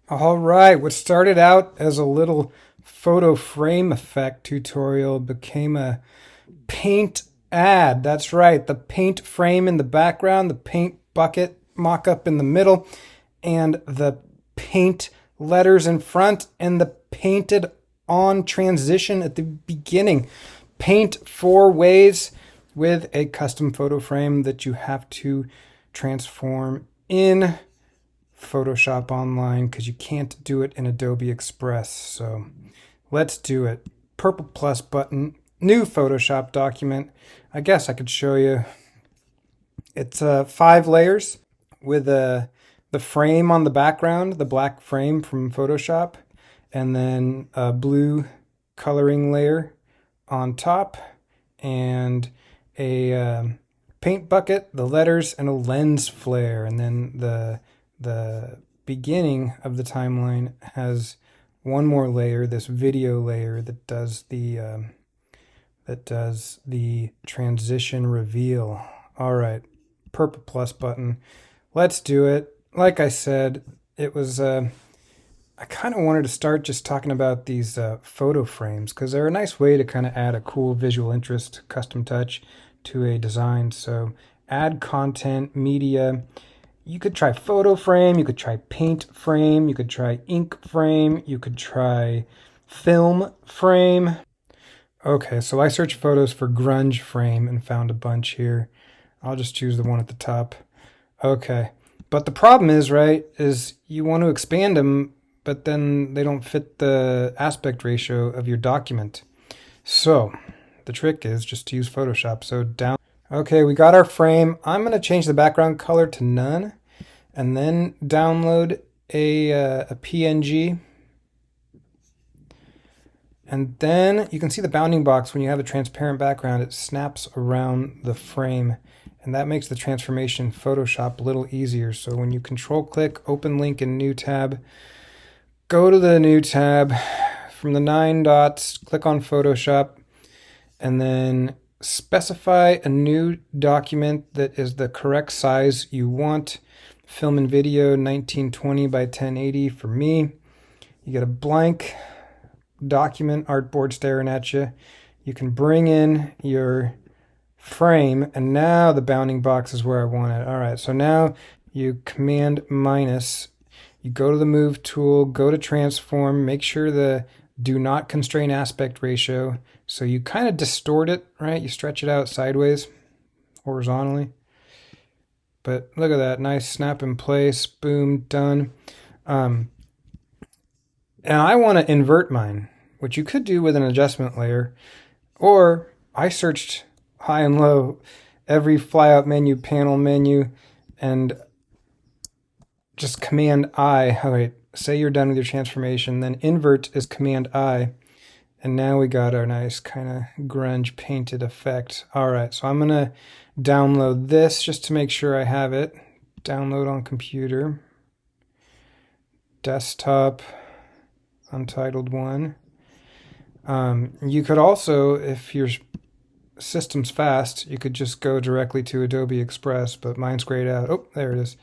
All right, what started out as a little photo frame effect tutorial became a paint ad. That's right, the paint frame in the background, the paint bucket mock-up in the middle, and the paint letters in front, and the painted on transition at the beginning. Paint 4 ways with a custom photo frame that you have to transform in Photoshop online because you can't do it in Adobe Express. So let's do it. Purple plus button, new Photoshop document. I guess I could show you. It's 5 layers with the frame on the background, the black frame from Photoshop, and then a blue coloring layer on top, and a paint bucket, the letters, and a lens flare. And then the beginning of the timeline has one more layer, this video layer that does the transition reveal. All right, purple plus button. Let's do it. Like I said, it was I kind of wanted to start just talking about these photo frames because they're a nice way to kind of add a cool visual interest, custom touch to a design. So add content, media. You could try photo frame, you could try paint frame, you could try ink frame, you could try film frame. Okay, so I searched photos for grunge frame and found a bunch here. I'll just choose the one at the top. Okay, but the problem is, right, is you want to expand them, but then they don't fit the aspect ratio of your document. So the trick is just to use Photoshop. So down. Okay, we got our frame. I'm going to change the background color to none and then download a PNG. And then you can see the bounding box when you have a transparent background. It snaps around the frame, and that makes the transformation in Photoshop a little easier. So when you control click, open link in new tab, go to the new tab, from the 9 dots, click on Photoshop, and then specify a new document that is the correct size you want. Film and video 1920 by 1080 for me. You get a blank document artboard staring at you. You can bring in your frame, and now the bounding box is where I want it. All right, so now you command minus, you go to the move tool, go to transform, make sure the do not constrain aspect ratio. So you kind of distort it, right? You stretch it out sideways, horizontally. But look at that, nice snap in place, boom, done. And I want to invert mine, which you could do with an adjustment layer. Or I searched high and low, every flyout menu, panel menu, and just Command I. All right, say you're done with your transformation, then invert is Command I. And now we got our nice kind of grunge painted effect. All right, so I'm going to download this just to make sure I have it. Download on computer. Desktop, Untitled 1. You could also, if your system's fast, you could just go directly to Adobe Express, but mine's grayed out. Oh, there it is.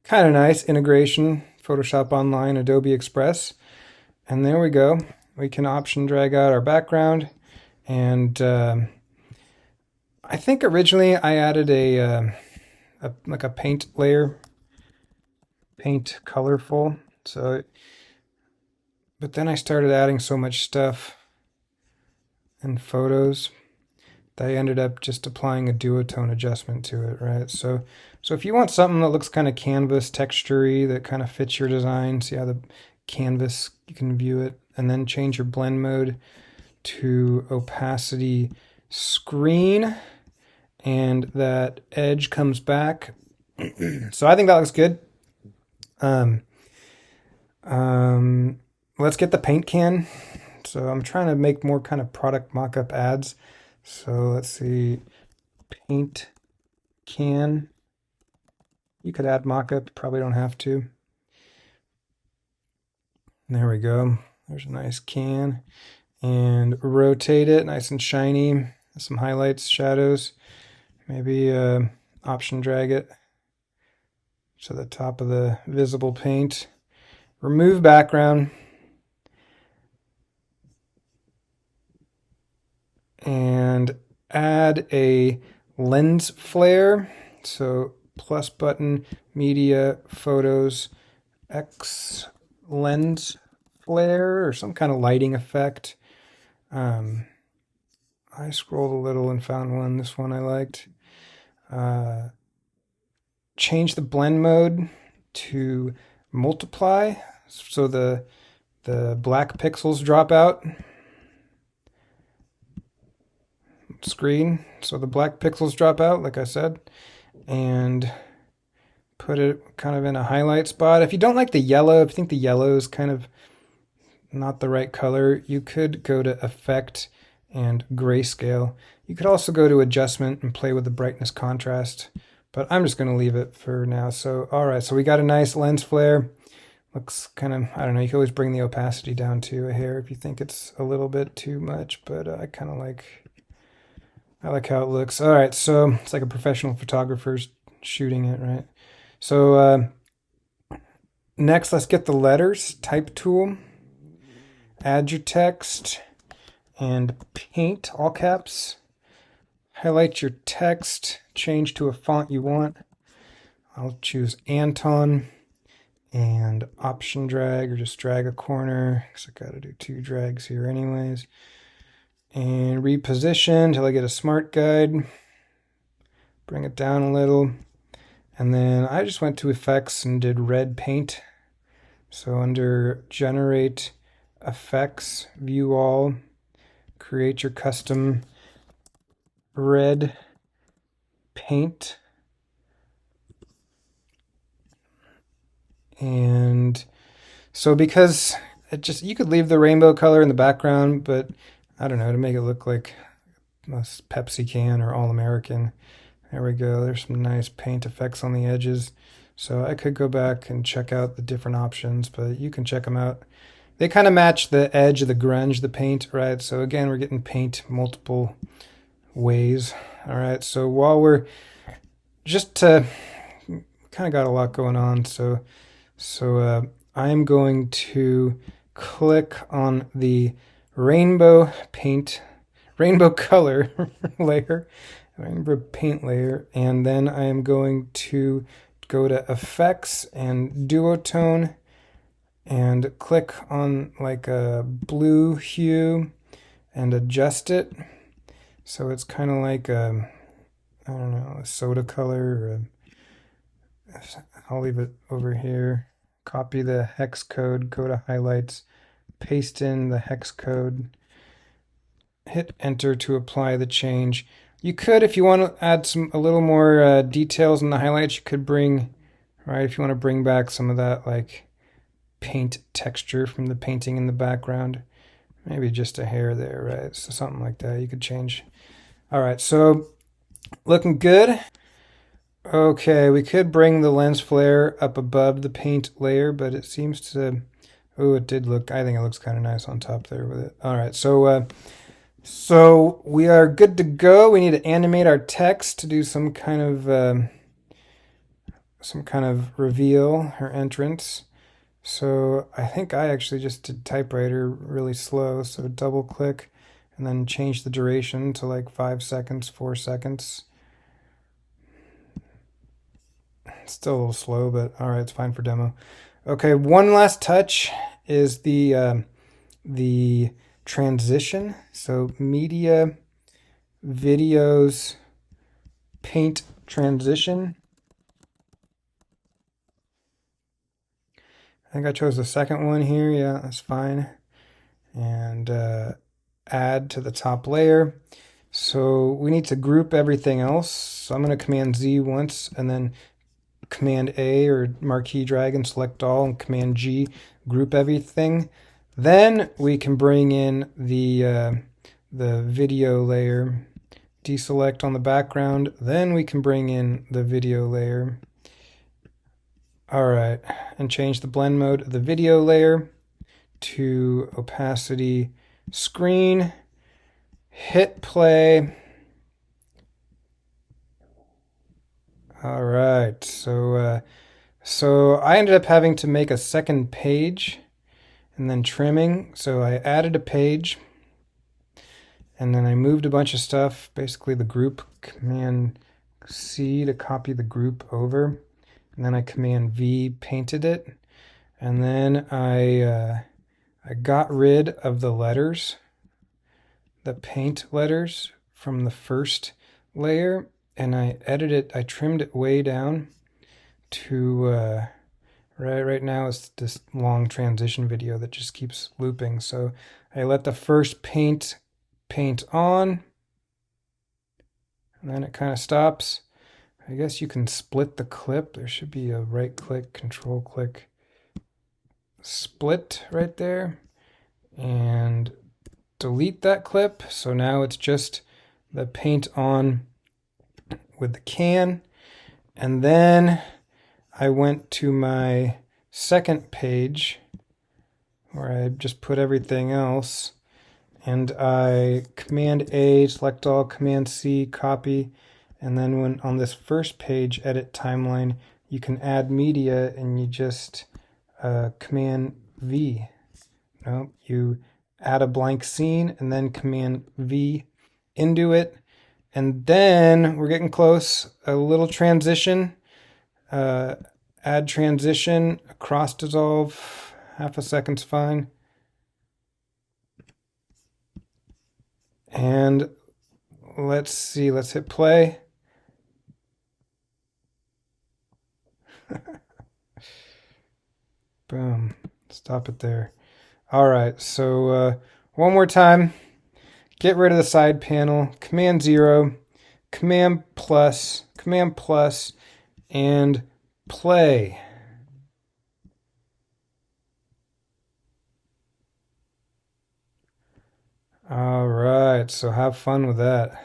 Kind of nice integration, Photoshop Online, Adobe Express. And there we go. We can option drag out our background. And I think originally I added like a paint layer, paint colorful. So, but then I started adding so much stuff and photos that I ended up just applying a duotone adjustment to it, right? So if you want something that looks kind of canvas textury, that kind of fits your design, see how the canvas, you can view it, and then change your blend mode to opacity screen, and that edge comes back. So I think that looks good. Let's get the paint can. So I'm trying to make more kind of product mock-up ads. So let's see, paint can. You could add mock-up, probably don't have to. There we go. There's a nice can. And rotate it nice and shiny. Some highlights, shadows. Maybe option drag it. to the top of the visible paint. Remove background. And add a lens flare. So plus button, media, photos, X lens flare, or some kind of lighting effect. I scrolled a little and found one. This one I liked. Change the blend mode to multiply, so the black pixels drop out. Screen, so the black pixels drop out, like I said, and put it kind of in a highlight spot. If you don't like the yellow, if you think the yellow is kind of not the right color, you could go to Effect and Grayscale. You could also go to Adjustment and play with the brightness contrast, but I'm just going to leave it for now. So, all right, so we got a nice lens flare. Looks kind of, I don't know, you can always bring the opacity down to a hair if you think it's a little bit too much, but I kind of I like how it looks. All right, so it's like a professional photographer's shooting it, right? So next, let's get the letters. Type tool. Add your text and paint, all caps. Highlight your text. Change to a font you want. I'll choose Anton and option drag, or just drag a corner, because I got to do 2 drags here anyways. And reposition until I get a smart guide. Bring it down a little. And then I just went to effects and did red paint. So under generate effects, view all, create your custom red paint. And so because you could leave the rainbow color in the background, but I don't know, to make it look like a Pepsi can or All American. There we go. There's some nice paint effects on the edges. So I could go back and check out the different options, but you can check them out. They kind of match the edge of the grunge, the paint, right? So again, we're getting paint multiple ways. All right, so while we're just kind of got a lot going on, so I'm going to click on the rainbow color layer, rainbow paint layer, and then I am going to go to effects and duotone and click on like a blue hue and adjust it so it's kind of like I don't know, a soda color, or I'll leave it over here. Copy the hex code, go to highlights, paste in the hex code, hit enter to apply the change. You could, if you want to add a little more details in the highlights, you could bring, right, if you want to bring back some of that like paint texture from the painting in the background, maybe just a hair there, right? So something like that you could change. All right, so looking good. Okay, we could bring the lens flare up above the paint layer, but it seems to, oh, it did look, I think it looks kind of nice on top there with it. All right, so we are good to go. We need to animate our text to do some kind of reveal or entrance. So I think I actually just did typewriter really slow. So double click and then change the duration to like 5 seconds, 4 seconds. It's still a little slow, but all right, it's fine for demo. Okay, one last touch is the transition. So media, videos, paint transition. I think I chose the second one here. Yeah, that's fine. And add to the top layer. So we need to group everything else. So I'm going to Command Z once and then Command A or marquee drag and select all, and Command G, group everything. Then we can bring in the video layer, deselect on the background. Then we can bring in the video layer. All right, and change the blend mode of the video layer to opacity screen. Hit play. All right, so So I ended up having to make a second page and then trimming. So I added a page and then I moved a bunch of stuff, basically the group, Command C to copy the group over. And then I Command V painted it. And then I got rid of the letters, the paint letters from the first layer, and I trimmed it way down to right now it's this long transition video that just keeps looping. So I let the first paint on, and then it kind of stops. I guess you can split the clip. There should be a right click, control click, split right there, and delete that clip. So now it's just the paint on with the can. And then I went to my second page where I just put everything else, and I Command A, select all, Command C, copy, and then when on this first page, edit timeline, you can add media and you just Command V. No, you add a blank scene and then Command V into it. And then we're getting close, a little transition, add transition, across dissolve, half a second's fine. And let's see, let's hit play. Boom, stop it there. All right, so one more time. Get rid of the side panel, Command 0, Command plus, and play. All right, so have fun with that.